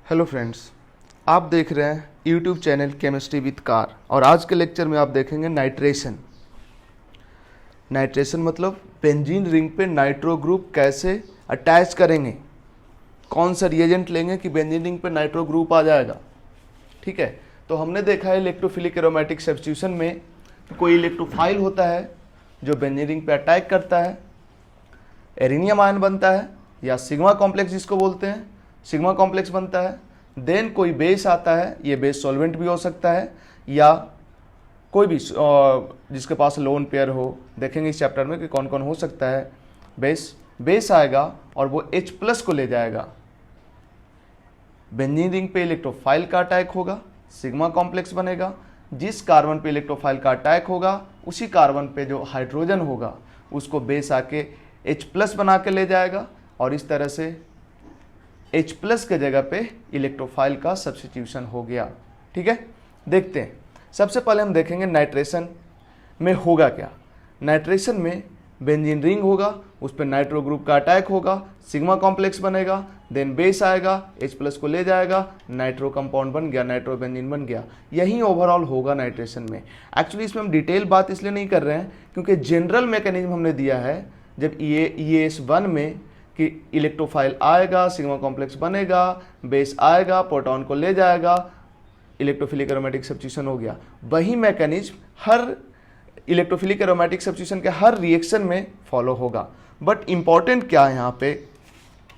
Hello friends, आप देख रहे हैं YouTube channel chemistry with car. और आज के लेक्चर में आप देखेंगे नाइट्रेशन। नाइट्रेशन मतलब बेंजीन रिंग पे नाइट्रो ग्रुप कैसे अटैच करेंगे, कौन सा रिएजेंट लेंगे कि बेंजीन रिंग पे नाइट्रो ग्रुप आ जाएगा। ठीक है, तो हमने देखा है इलेक्ट्रोफिलिक एरोमेटिक सब्स्टिट्यूशन में कोई इलेक्ट्रोफाइल होता है जो बेंजीन रिंग पे अटैक करता है, एरिनियम आयन बनता है या सिग्मा कॉम्प्लेक्स जिसको बोलते हैं, सिग्मा कॉम्प्लेक्स बनता है। देन कोई बेस आता है, ये बेस सॉल्वेंट भी हो सकता है या कोई भी जिसके पास लोन पेयर हो। देखेंगे इस चैप्टर में कि कौन कौन हो सकता है। बेस आएगा और वो H+ को ले जाएगा। बेंजीन रिंग पे इलेक्ट्रोफाइल का अटैक होगा, सिग्मा कॉम्प्लेक्स बनेगा। जिस कार्बन पे इलेक्ट्रोफाइल का अटैक होगा उसी कार्बन पे जो हाइड्रोजन होगा उसको बेस आके H+ बना के ले जाएगा और इस तरह से H+ के जगह पे इलेक्ट्रोफाइल का सब्स्टिट्यूशन हो गया। ठीक है, देखते हैं। सबसे पहले हम देखेंगे नाइट्रेशन में होगा क्या। नाइट्रेशन में बेंजीन रिंग होगा, उस पर नाइट्रो ग्रुप का अटैक होगा, सिग्मा कॉम्प्लेक्स बनेगा, देन बेस आएगा, H+ को ले जाएगा, नाइट्रो कंपाउंड बन गया, नाइट्रो बेंजीन बन गया। यही ओवरऑल होगा नाइट्रेशन में। एक्चुअली इसमें हम डिटेल बात इसलिए नहीं कर रहे हैं क्योंकि जनरल मैकेनिज्म हमने दिया है। जब ES1 में कि इलेक्ट्रोफाइल आएगा, सिग्मा कॉम्प्लेक्स बनेगा, बेस आएगा, प्रोटॉन को ले जाएगा, इलेक्ट्रोफिलिक एरोमेटिक सब्स्टिट्यूशन हो गया। वही मैकेनिज्म हर इलेक्ट्रोफिलिक एरोमेटिक सब्स्टिट्यूशन के हर रिएक्शन में फॉलो होगा। बट इंपॉर्टेंट क्या है यहाँ पे,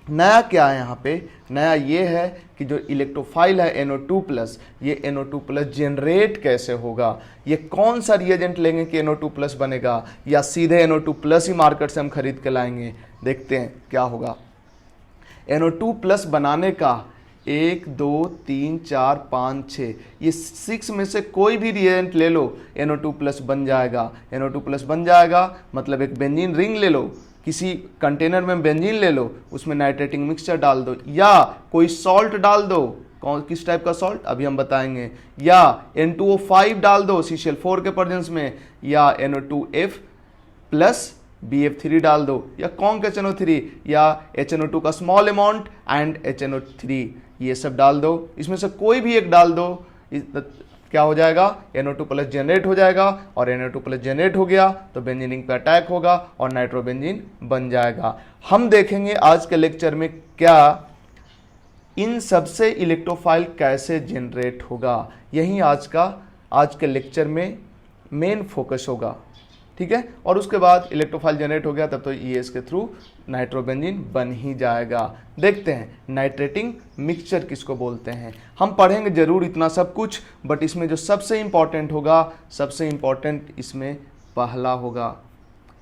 नया क्या है यहाँ पे, नया ये है कि जो इलेक्ट्रोफाइल है NO2+, ये NO2+ जनरेट कैसे होगा, ये कौन सा रिएजेंट लेंगे कि NO2+ बनेगा या सीधे NO2+ ही मार्केट से हम खरीद के लाएंगे। देखते हैं क्या होगा। NO2+ बनाने का 1 2 3 4 5 6 ये 6 में से कोई भी रिएजेंट ले लो, NO2+ बन जाएगा। NO2+ बन जाएगा मतलब एक बेंजीन रिंग ले लो, किसी कंटेनर में बेंजीन ले लो, उसमें नाइट्रेटिंग मिक्सचर डाल दो या कोई सॉल्ट डाल दो। कौन किस टाइप का सॉल्ट अभी हम बताएंगे, या N2O5 डाल दो CCl4 के प्रेजेंस में, या NO2F प्लस BF3 डाल दो, या कॉन्क HNO3 या HNO2 का स्मॉल अमाउंट एंड HNO3, ये सब डाल दो। इसमें से कोई भी एक डाल दो, क्या हो जाएगा, NO2+ जनरेट हो जाएगा। और NO2+ जनरेट हो गया तो बेंजीन रिंग पे अटैक होगा और नाइट्रोबेंजीन बन जाएगा। हम देखेंगे आज के लेक्चर में क्या इन सबसे इलेक्ट्रोफाइल कैसे जनरेट होगा, यही आज के लेक्चर में मेन फोकस होगा। ठीक है, और उसके बाद इलेक्ट्रोफाइल जनरेट हो गया तब तो ES के थ्रू नाइट्रोबेंजीन बन ही जाएगा। देखते हैं नाइट्रेटिंग मिक्सचर किसको बोलते हैं। हम पढ़ेंगे जरूर इतना सब कुछ, बट इसमें जो सबसे इंपॉर्टेंट होगा, सबसे इंपॉर्टेंट इसमें पहला होगा।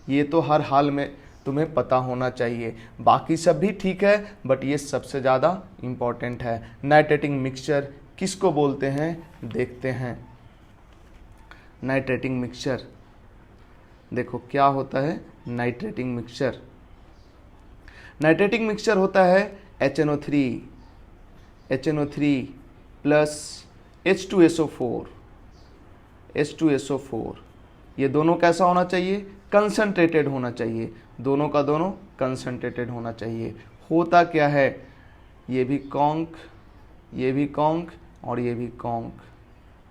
ये तो हर हाल में तुम्हें पता होना चाहिए, बाकी सब भी ठीक है बट ये सबसे ज़्यादा इंपॉर्टेंट है। नाइट्रेटिंग मिक्सचर किसको बोलते हैं देखते हैं। नाइट्रेटिंग मिक्सचर देखो क्या होता है। नाइट्रेटिंग मिक्सचर, नाइट्रेटिंग मिक्सचर होता है HNO3 प्लस H2SO4। ये दोनों कैसा होना चाहिए, कंसंट्रेटेड होना चाहिए, दोनों का दोनों कंसंट्रेटेड होना चाहिए। होता क्या है, ये भी कॉन्क, ये भी कॉन्क और ये भी कॉन्क,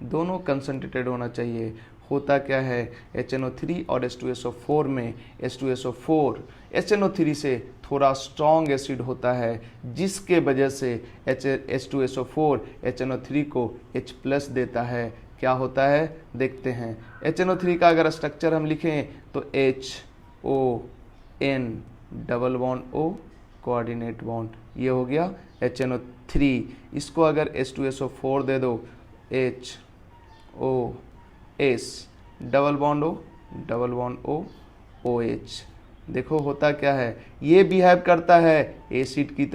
दोनों कंसंट्रेटेड होना चाहिए। होता क्या है, HNO3 और H2SO4 में H2SO4 HNO3 से थोड़ा स्ट्रॉन्ग एसिड होता है, जिसके वजह से H2SO4 HNO3 को H+ देता है। क्या होता है देखते हैं। HNO3 का अगर स्ट्रक्चर हम लिखें तो HON double bond O coordinate bond, ये हो गया HNO3। इसको अगर H2SO4 दे दो HOS double bond O OH। देखो होता क्या है, ये बिहेव करता है एसिड की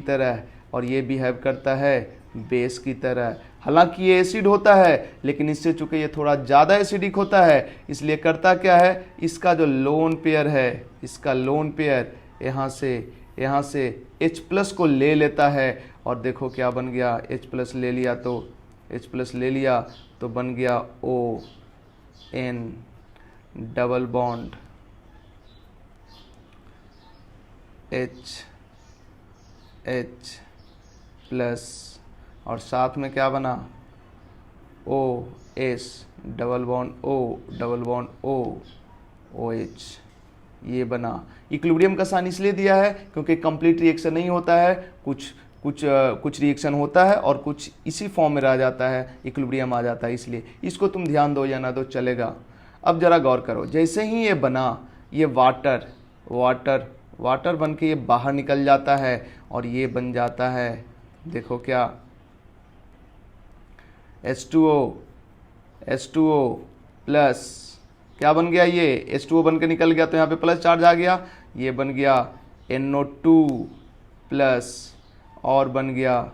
तरह और ये बिहेव करता है बेस की तरह। हालांकि ये एसिड होता है लेकिन इससे चूंकि ये थोड़ा ज़्यादा एसिडिक होता है, इसलिए करता क्या है, इसका जो लोन पेयर है, इसका लोन पेयर यहाँ से H+ को ले लेता है और देखो क्या बन गया, H+ ले लिया तो बन गया ON double bond H plus और साथ में क्या बना O S double bond O OH, ये बना। इक्विलिब्रियम का साइन इसलिए दिया है क्योंकि कंप्लीट रिएक्शन नहीं होता है, कुछ रिएक्शन होता है और कुछ इसी फॉर्म में रह जाता है, इक्विलिब्रियम आ जाता है, इसलिए इसको तुम ध्यान दो या ना दो चलेगा। अब जरा गौर करो, जैसे ही ये बना, ये वाटर बन के ये बाहर निकल जाता है और ये बन जाता है, देखो क्या, H2O प्लस, क्या बन गया ये H2O बन के निकल गया तो यहाँ पे प्लस चार्ज आ गया, ये बन गया NO2 प्लस और बन गया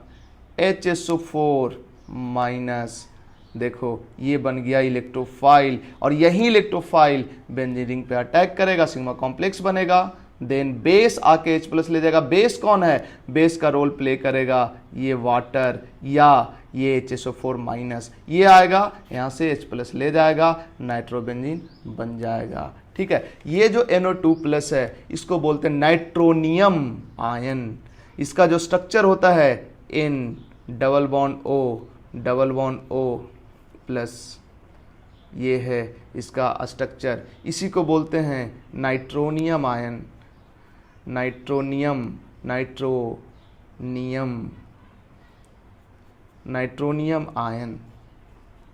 HSO4 माइनस। देखो ये बन गया इलेक्ट्रोफाइल और यही इलेक्ट्रोफाइल बेंजीन रिंग पे अटैक करेगा, सिग्मा कॉम्प्लेक्स बनेगा, देन बेस आके H+ ले जाएगा। बेस कौन है? बेस का रोल प्ले करेगा ये वाटर या ये HSO4 माइनस, ये आएगा यहाँ से H+ ले जाएगा, नाइट्रोबेंजीन बन जाएगा। ठीक है, ये जो NO2 प्लस है इसको बोलते हैं नाइट्रोनियम आयन। इसका जो स्ट्रक्चर होता है N double bond O plus, ये है इसका स्ट्रक्चर, इसी को बोलते हैं नाइट्रोनियम आयन। Nitronium ion.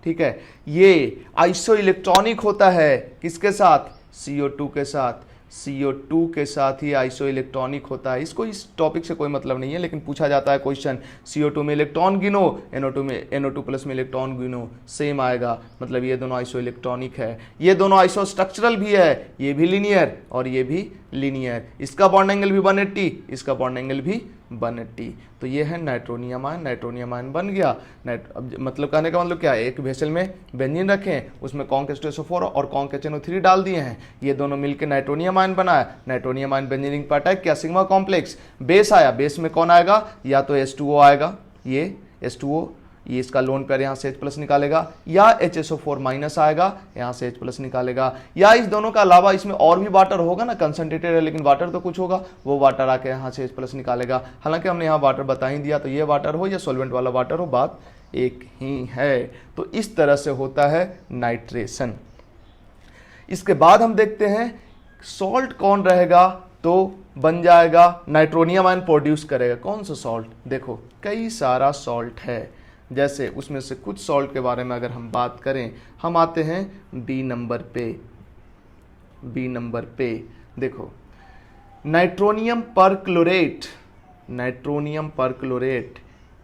ठीक है, ये आइसो इलेक्ट्रॉनिक होता है किसके साथ? CO2 के साथ। CO2 के साथ ही आइसो इलेक्ट्रॉनिक होता है। इसको इस टॉपिक से कोई मतलब नहीं है, लेकिन पूछा जाता है क्वेश्चन, CO2 में इलेक्ट्रॉन गिनो, NO2 प्लस में इलेक्ट्रॉन गिनो, सेम आएगा, मतलब ये दोनों आइसो इलेक्ट्रॉनिक है। ये दोनों आइसो स्ट्रक्चरल भी है, ये भी लीनियर और ये भी लीनियर। इसका बॉन्ड एंगल भी 180, इसका बॉन्ड एंगल भी 180। तो ये है नाइट्रोनियम आयन बन गया। अब मतलब कहने का मतलब क्या है, एक वेसल में बेंजीन रखें, उसमें कॉन्क H2SO4 और कॉन्क HNO3 डाल दिए हैं, ये दोनों मिलकर नाइट्रोनियम आयन बनाया। नाइट्रोनियम आयन बेंजीन रिंग पर अटैक किया, सिग्मा कॉम्प्लेक्स, बेस आया, बेस में कौन आएगा? या तो H2O आएगा, ये H2O, ये इसका लोन पेयर यहाँ से H+ निकालेगा, या HSO4 माइनस आएगा, यहाँ से H+ निकालेगा, या इस दोनों का अलावा इसमें और भी वाटर होगा ना, कंसंट्रेटेड है लेकिन वाटर तो कुछ होगा, वो वाटर आके यहाँ से H+ निकालेगा। हालांकि हमने यहाँ वाटर बता ही दिया, तो ये वाटर हो या सॉल्वेंट वाला वाटर हो, बात एक ही है। तो इस तरह से होता है नाइट्रेशन। इसके बाद हम देखते हैं सॉल्ट कौन रहेगा, तो बन जाएगा नाइट्रोनियम आयन प्रोड्यूस करेगा। कौन सा सॉल्ट? देखो कई सारा सॉल्ट है, जैसे उसमें से कुछ सॉल्ट के बारे में अगर हम बात करें, हम आते हैं बी नंबर पे। देखो नाइट्रोनियम परक्लोरेट,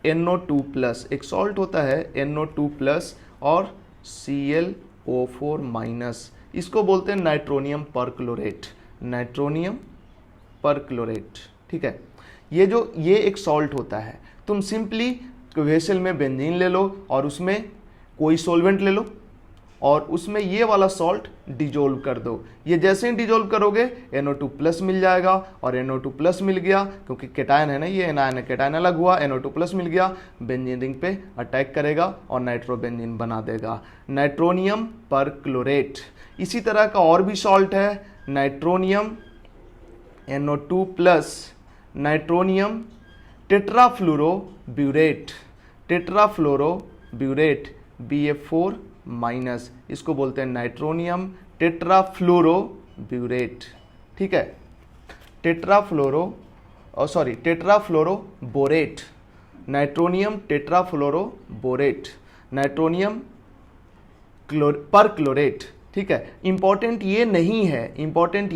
NO2 प्लस, एक सॉल्ट होता है NO2 प्लस और ClO4 माइनस, इसको बोलते हैं नाइट्रोनियम परक्लोरेट। ठीक है, ये एक सॉल्ट होता है। तुम सिंपली वेसल में बेंजीन ले लो और उसमें कोई सॉल्वेंट ले लो और उसमें ये वाला सॉल्ट डिजोल्व कर दो। ये जैसे ही डिजोल्व करोगे NO2 प्लस मिल जाएगा, और NO2 प्लस मिल गया क्योंकि केटायन है ना, ये एनायन है, केटायन अलग हुआ, NO2 प्लस मिल गया, बेंजीन रिंग पे अटैक करेगा और नाइट्रोबेंजीन बना देगा, नाइट्रोनियम परक्लोरेट। इसी तरह का और भी सॉल्ट है, nitronium NO2 plus, nitronium tetrafluoroborate BF4 minus, इसको बोलते हैं नाइट्रोनियम टेट्राफ्लोरोब्यूरेट। ठीक है, tetrafluoroborate, nitronium tetrafluoroborate, nitronium perchlorate. ठीक है, इंपॉर्टेंट ये नहीं है, इंपॉर्टेंट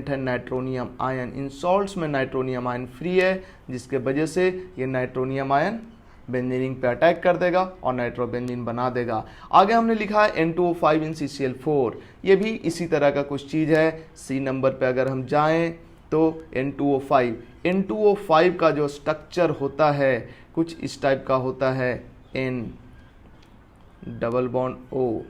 है नाइट्रोनियम आयन। इन सॉल्ट्स में नाइट्रोनियम आयन फ्री है, जिसके वजह से ये नाइट्रोनियम आयन बेंजीन रिंग पे अटैक कर देगा और नाइट्रोबेंजीन बना देगा। आगे हमने लिखा है N2O5 इन CCl4, ये भी इसी तरह का कुछ चीज़ है। सी नंबर पे अगर हम जाएं तो N2O5 का जो स्ट्रक्चर होता है कुछ इस टाइप का होता है, N डबल बॉन्ड O,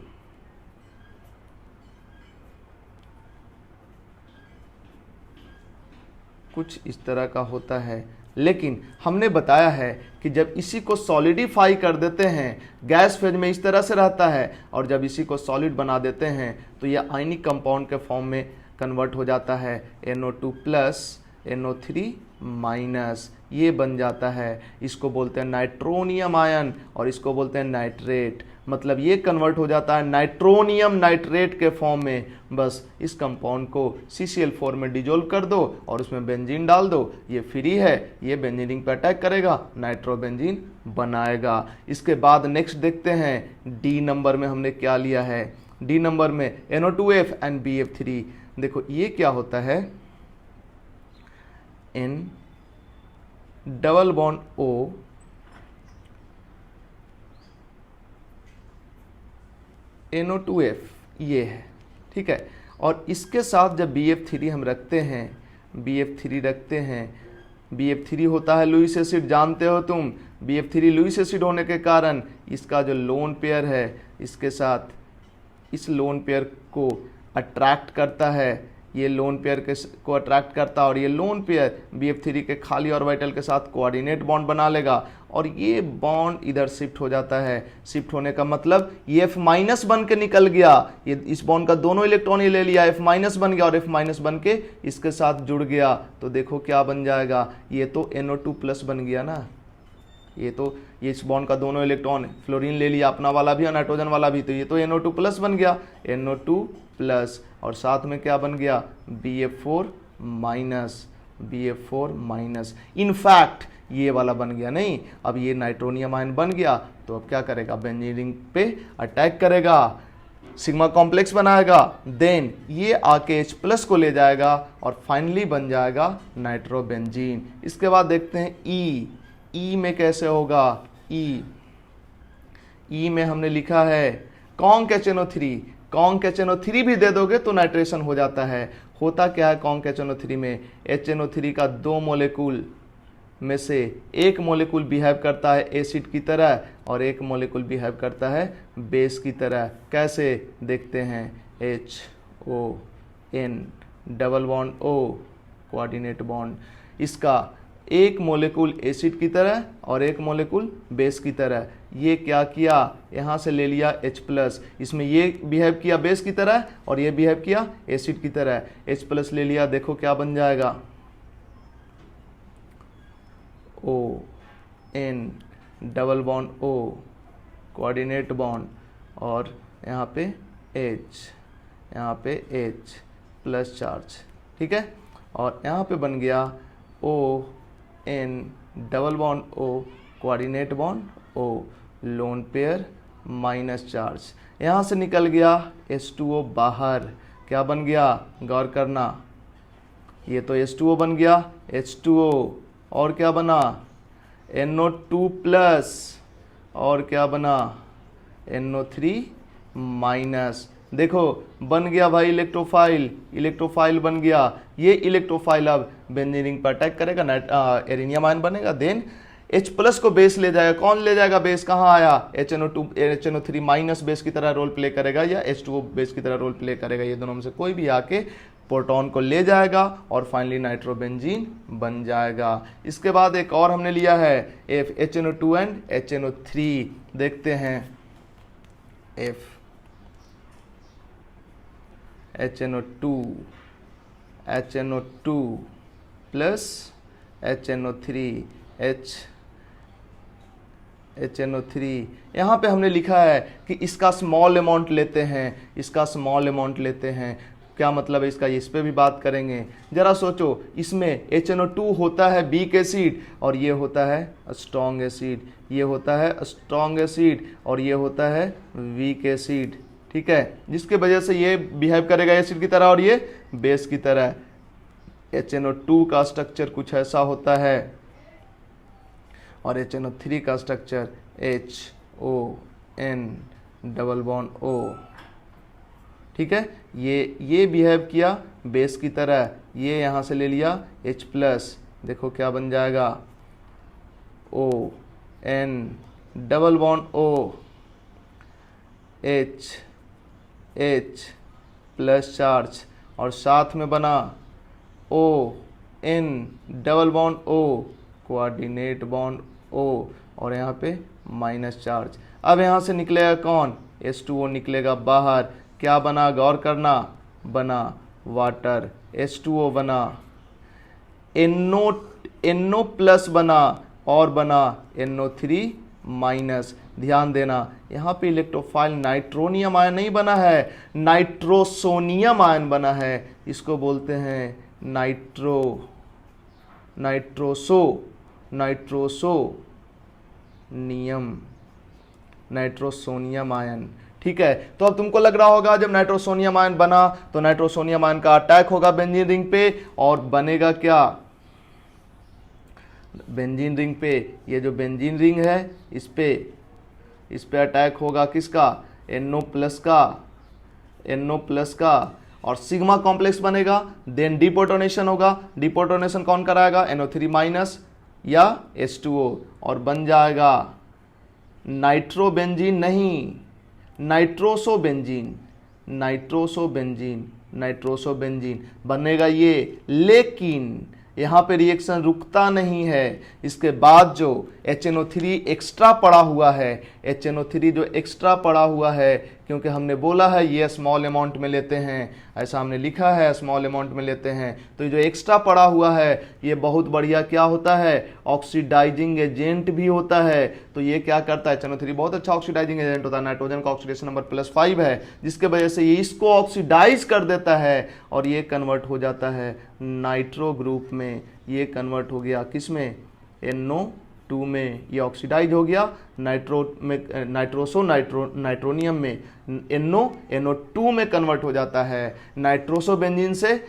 कुछ इस तरह का होता है। लेकिन हमने बताया है कि जब इसी को सॉलिडिफाई कर देते हैं, गैस फेज में इस तरह से रहता है, और जब इसी को सॉलिड बना देते हैं तो यह आयनिक कंपाउंड के फॉर्म में कन्वर्ट हो जाता है, NO2 प्लस NO3 माइनस, ये बन जाता है। इसको बोलते हैं नाइट्रोनियम आयन और इसको बोलते हैं नाइट्रेट। मतलब ये कन्वर्ट हो जाता है नाइट्रोनियम नाइट्रेट के फॉर्म में। बस इस कंपाउंड को CCl4 में डिजोल्व कर दो और उसमें बेंजीन डाल दो, ये फ्री है, ये बेंजीनिंग पे अटैक करेगा, नाइट्रोबेंजीन बनाएगा। इसके बाद नेक्स्ट देखते हैं डी नंबर में हमने क्या लिया है। डी नंबर में NO2F एंड BF3। देखो ये क्या होता है, N double bond O NO2F ये है, ठीक है। और इसके साथ जब BF3 हम रखते हैं, BF3 होता है लुईस एसिड, जानते हो तुम। BF3 लुईस एसिड होने के कारण इसका जो लोन पेयर है इसके साथ इस लोन पेयर को अट्रैक्ट करता है, ये लोन पेयर को अट्रैक्ट करता है और ये लोन पेयर BF3 के खाली ऑर्बिटल के साथ कोऑर्डिनेट बॉन्ड बना लेगा और ये बॉन्ड इधर शिफ्ट हो जाता है। शिफ्ट होने का मतलब ये F माइनस बन के निकल गया, ये इस बॉन्ड का दोनों इलेक्ट्रॉन ही ले लिया, F माइनस बन गया और F माइनस बन के इसके साथ जुड़ गया। तो देखो क्या बन जाएगा, ये तो NO2 प्लस बन गया ना। ये इस बॉन्ड का दोनों इलेक्ट्रॉन फ्लोरीन ले लिया, अपना वाला भी और नाइट्रोजन वाला भी, तो ये तो NO2 प्लस बन गया, NO2 प्लस और साथ में क्या बन गया, BF4 माइनस। इनफैक्ट ये वाला बन गया नहीं, अब ये नाइट्रोनियम आयन बन गया तो अब क्या करेगा, बेंजीन पे अटैक करेगा, सिग्मा कॉम्प्लेक्स बनाएगा, देन ये आके H प्लस को ले जाएगा और फाइनली बन जाएगा नाइट्रोबेंजीन। इसके बाद देखते हैं ई में कैसे होगा। ई में हमने लिखा है कॉन्क HNO3 भी दे दोगे तो नाइट्रेशन हो जाता है। होता क्या है कॉन्क HNO3 में, HNO3 का 2 मोलेकुल में से एक मोलेकुल बिहेव करता है एसिड की तरह और एक मोलेकुल बिहेव करता है बेस की तरह। कैसे देखते हैं, HON double bond O coordinate bond, इसका एक मोलेकुल एसिड की तरह और एक मोलेकुल बेस की तरह। ये क्या किया, यहाँ से ले लिया H प्लस, इसमें ये बिहेव किया बेस की तरह और ये बिहेव किया एसिड की तरह, H प्लस ले लिया, देखो क्या बन जाएगा, ON double bond O coordinate bond और यहाँ पे H प्लस चार्ज, ठीक है। और यहाँ पे बन गया ON double bond O coordinate bond O lone pair minus charge. यहाँ से निकल गया H2O बाहर, क्या बन गया, गौर करना, ये तो H2O बन गया, H2O और क्या बना, NO2 प्लस और क्या बना, NO3 माइनस। देखो बन गया भाई इलेक्ट्रोफाइल बन गया। ये इलेक्ट्रोफाइल अब बेंजीनिंग पर अटैक करेगा, एरिनियम आयन बनेगा, देन H प्लस को बेस ले जाएगा। कौन ले जाएगा बेस, कहाँ आया, HNO3 माइनस बेस की तरह रोल प्ले करेगा या H2O बेस की तरह रोल प्ले करेगा, ये दोनों में से कोई भी आके प्रोटॉन को ले जाएगा और फाइनली नाइट्रोबेंजीन बन जाएगा। इसके बाद एक और हमने लिया है HNO2 एंड HNO3, देखते हैं HNO2 प्लस HNO3 यहाँ पे हमने लिखा है कि इसका स्मॉल अमाउंट लेते हैं, क्या मतलब है इसका, इस पे भी बात करेंगे। जरा सोचो, इसमें HNO2 होता है वीक एसिड और ये होता है स्ट्रॉन्ग एसिड, और ये होता है वीक एसिड, ठीक है, जिसके वजह से ये बिहेव करेगा एसिड की तरह और ये बेस की तरह। HNO2 का स्ट्रक्चर कुछ ऐसा होता है और HNO3 का structure HON double bond O, ठीक है। ये बिहेव किया बेस की तरह, ये यहाँ से ले लिया H प्लस, देखो क्या बन जाएगा, ON double bond O H plus charge और साथ में बना ON double bond O coordinate bond O और यहाँ पे माइनस चार्ज। अब यहाँ से निकलेगा कौन, H2O निकलेगा बाहर, क्या बना, गौर करना, बना वाटर, H2O बना NO प्लस बना और बना NO3 माइनस। ध्यान देना यहाँ पे इलेक्ट्रोफाइल नाइट्रोनियम आयन नहीं बना है, नाइट्रोसोनियम आयन बना है। इसको बोलते हैं नाइट्रोसोनियम आयन। ठीक है, तो अब तुमको लग रहा होगा जब नाइट्रोसोनियम आयन बना तो नाइट्रोसोनियम आयन का अटैक होगा बेंजीन रिंग पे और बनेगा क्या, बेंजीन रिंग पे, ये जो बेंजीन रिंग है इस पे अटैक होगा किसका, NO प्लस का और सिग्मा कॉम्प्लेक्स बनेगा। देन डिपोटोनेशन होगा, डिपोटोनेशन कौन कराएगा, NO3 माइनस या H2O और बन जाएगा नाइट्रोबेंजीन नहीं, नाइट्रोसोबेंजीन बनेगा ये। लेकिन यहाँ पे रिएक्शन रुकता नहीं है, इसके बाद जो HNO3 एक्स्ट्रा पड़ा हुआ है, HNO3 जो एक्स्ट्रा पड़ा हुआ है, क्योंकि हमने बोला है ये स्मॉल अमाउंट में लेते हैं, ऐसा हमने लिखा है स्मॉल अमाउंट में लेते हैं, तो जो एक्स्ट्रा पड़ा हुआ है ये बहुत बढ़िया क्या होता है, ऑक्सीडाइजिंग एजेंट भी होता है। तो ये क्या करता है, HNO3 बहुत अच्छा ऑक्सीडाइजिंग एजेंट होता है, नाइट्रोजन का ऑक्सीडेशन नंबर +5 है, जिसके वजह से ये इसको ऑक्सीडाइज कर देता है और ये कन्वर्ट हो जाता है नाइट्रो ग्रुप में। ये कन्वर्ट हो गया किस में, NO2 में, ये ऑक्सीडाइज हो गया नाइट्रोनियम में, NO2 में कन्वर्ट हो जाता है, नाइट्रोसोबेंजीन से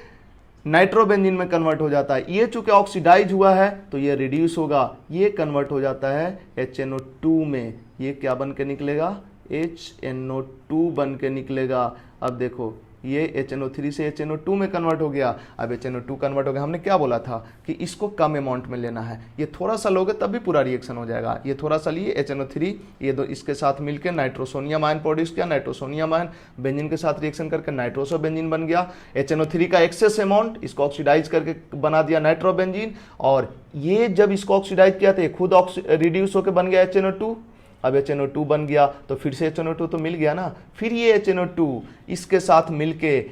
नाइट्रोबेंजीन में कन्वर्ट हो जाता है। ये चूंकि ऑक्सीडाइज हुआ है तो ये रिड्यूस होगा, ये कन्वर्ट हो जाता है HNO2 में। ये क्या बन के निकलेगा, HNO2 बन के निकलेगा। अब देखो ये HNO3 से HNO2 में कन्वर्ट हो गया। अब HNO2 कन्वर्ट हो गया, हमने क्या बोला था कि इसको कम अमाउंट में लेना है, ये थोड़ा सा लोगे तब भी पूरा रिएक्शन हो जाएगा। ये थोड़ा सा लिए HNO3, ये दो इसके साथ मिलकर नाइट्रोसोनियम आयन प्रोड्यूस किया, नाइट्रोसोनियम आयन बेंजीन के साथ रिएक्शन करके नाइट्रोसोबेंजीन बन गया। HNO3 का एक्सेस अमाउंट इसको ऑक्सीडाइज करके बना दिया नाइट्रोबेंजीन, और ये जब इसको ऑक्सीडाइज किया तो खुद रिड्यूस होकर बन गया HNO2। अब HNO2 बन गया तो फिर से HNO2 तो मिल गया ना, फिर ये HNO2 इसके साथ मिलके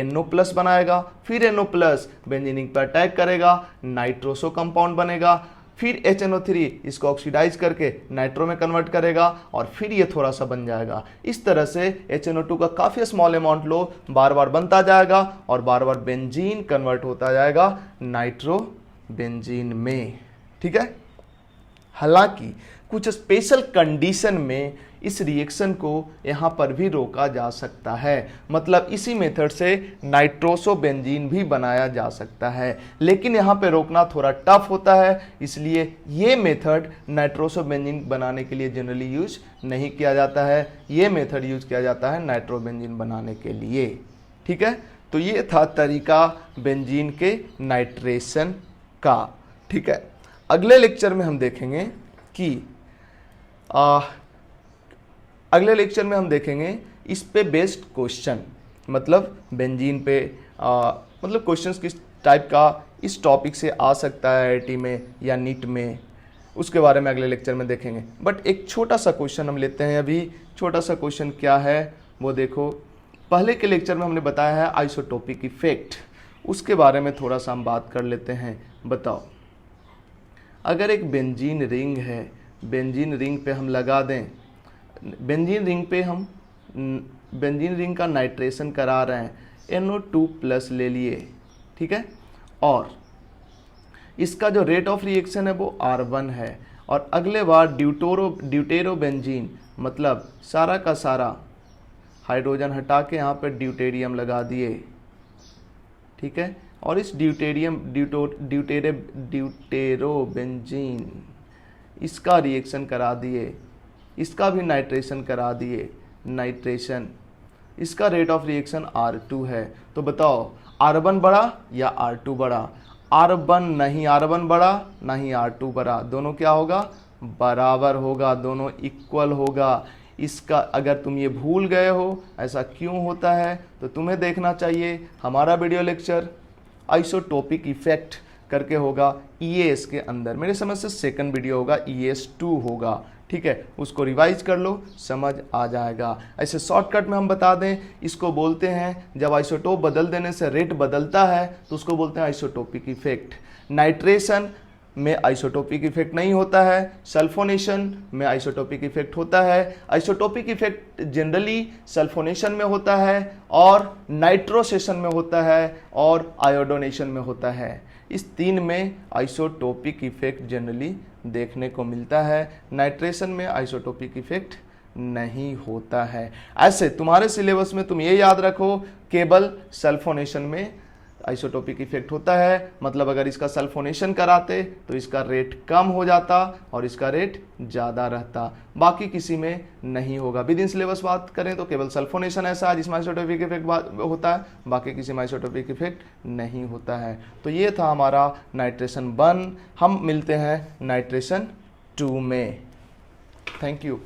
NO प्लस बनाएगा, फिर NO प्लस बेंजीनिंग पर अटैक करेगा, नाइट्रोसो कंपाउंड बनेगा, फिर HNO3 इसको ऑक्सीडाइज करके नाइट्रो में कन्वर्ट करेगा और फिर ये थोड़ा सा बन जाएगा। इस तरह से HNO2 का काफ़ी स्मॉल अमाउंट लो, बार बार बनता जाएगा और बार बार बेंजीन कन्वर्ट होता जाएगा नाइट्रो बेंजीन में। ठीक है, हालांकि कुछ स्पेशल कंडीशन में इस रिएक्शन को यहाँ पर भी रोका जा सकता है, मतलब इसी मेथड से नाइट्रोसोबेंजीन भी बनाया जा सकता है, लेकिन यहाँ पे रोकना थोड़ा टफ होता है, इसलिए ये मेथड नाइट्रोसोबेंजीन बनाने के लिए जनरली यूज नहीं किया जाता है। ये मेथड यूज किया जाता है नाइट्रोबेंजीन बनाने के लिए। ठीक है, तो ये था तरीका बेंजीन के नाइट्रेशन का। ठीक है, अगले लेक्चर में हम देखेंगे कि इस पे बेस्ड क्वेश्चन, मतलब बेंजीन पे मतलब क्वेश्चंस किस टाइप का इस टॉपिक से आ सकता है आईआईटी में या नीट में, उसके बारे में अगले लेक्चर में देखेंगे। बट एक छोटा सा क्वेश्चन हम लेते हैं अभी। छोटा सा क्वेश्चन क्या है वो देखो, पहले के लेक्चर में हमने बताया है आइसोटोपिक इफेक्ट, उसके बारे में थोड़ा सा हम बात कर लेते हैं। बताओ, अगर एक बेंजीन रिंग है, बेंजीन रिंग पे हम लगा दें, बेंजीन रिंग का नाइट्रेशन करा रहे हैं, NO2 प्लस ले लिए, ठीक है, और इसका जो रेट ऑफ रिएक्शन है वो R1 है, और अगले बार ड्यूटेरोबेंजीन मतलब सारा का सारा हाइड्रोजन हटा के यहाँ पे ड्यूटेरियम लगा दिए, ठीक है, और इस ड्यूटेरोबेंजीन इसका रिएक्शन करा दिए, इसका भी नाइट्रेशन करा दिए, नाइट्रेशन, इसका रेट ऑफ रिएक्शन R2 है। तो बताओ R1 बड़ा या R2 बड़ा? R1 नहीं, R1 बड़ा नहीं R2 बड़ा, दोनों क्या होगा, बराबर होगा, दोनों इक्वल होगा। इसका अगर तुम ये भूल गए हो ऐसा क्यों होता है तो तुम्हें देखना चाहिए हमारा वीडियो लेक्चर आइसोटोपिक इफेक्ट करके होगा EAS के अंदर, मेरे समझ से सेकंड वीडियो होगा, EAS 2 होगा, ठीक है, उसको रिवाइज कर लो, समझ आ जाएगा। ऐसे शॉर्टकट में हम बता दें, इसको बोलते हैं जब आइसोटोप बदल देने से रेट बदलता है तो उसको बोलते हैं आइसोटोपिक इफेक्ट। नाइट्रेशन में आइसोटोपिक इफेक्ट नहीं होता है, सल्फोनेशन में आइसोटोपिक इफेक्ट होता है। आइसोटोपिक इफेक्ट जनरली सल्फोनेशन में होता है और नाइट्रोसेशन में होता है और आयोडोनेशन में होता है। इस 3 में आइसोटोपिक इफेक्ट जनरली देखने को मिलता है, नाइट्रेशन में आइसोटोपिक इफेक्ट नहीं होता है। ऐसे तुम्हारे सिलेबस में तुम ये याद रखो, केवल सल्फोनेशन में आइसोटोपिक इफेक्ट होता है, मतलब अगर इसका सल्फोनेशन कराते तो इसका रेट कम हो जाता और इसका रेट ज़्यादा रहता, बाकी किसी में नहीं होगा। विद इन सिलेबस बात करें तो केवल सल्फोनेशन ऐसा है जिसमें आइसोटोपिक इफेक्ट होता है, बाकी किसी में आइसोटोपिक इफेक्ट नहीं होता है। तो ये था हमारा नाइट्रेशन 1। हम मिलते हैं नाइट्रेशन 2 में। Thank you.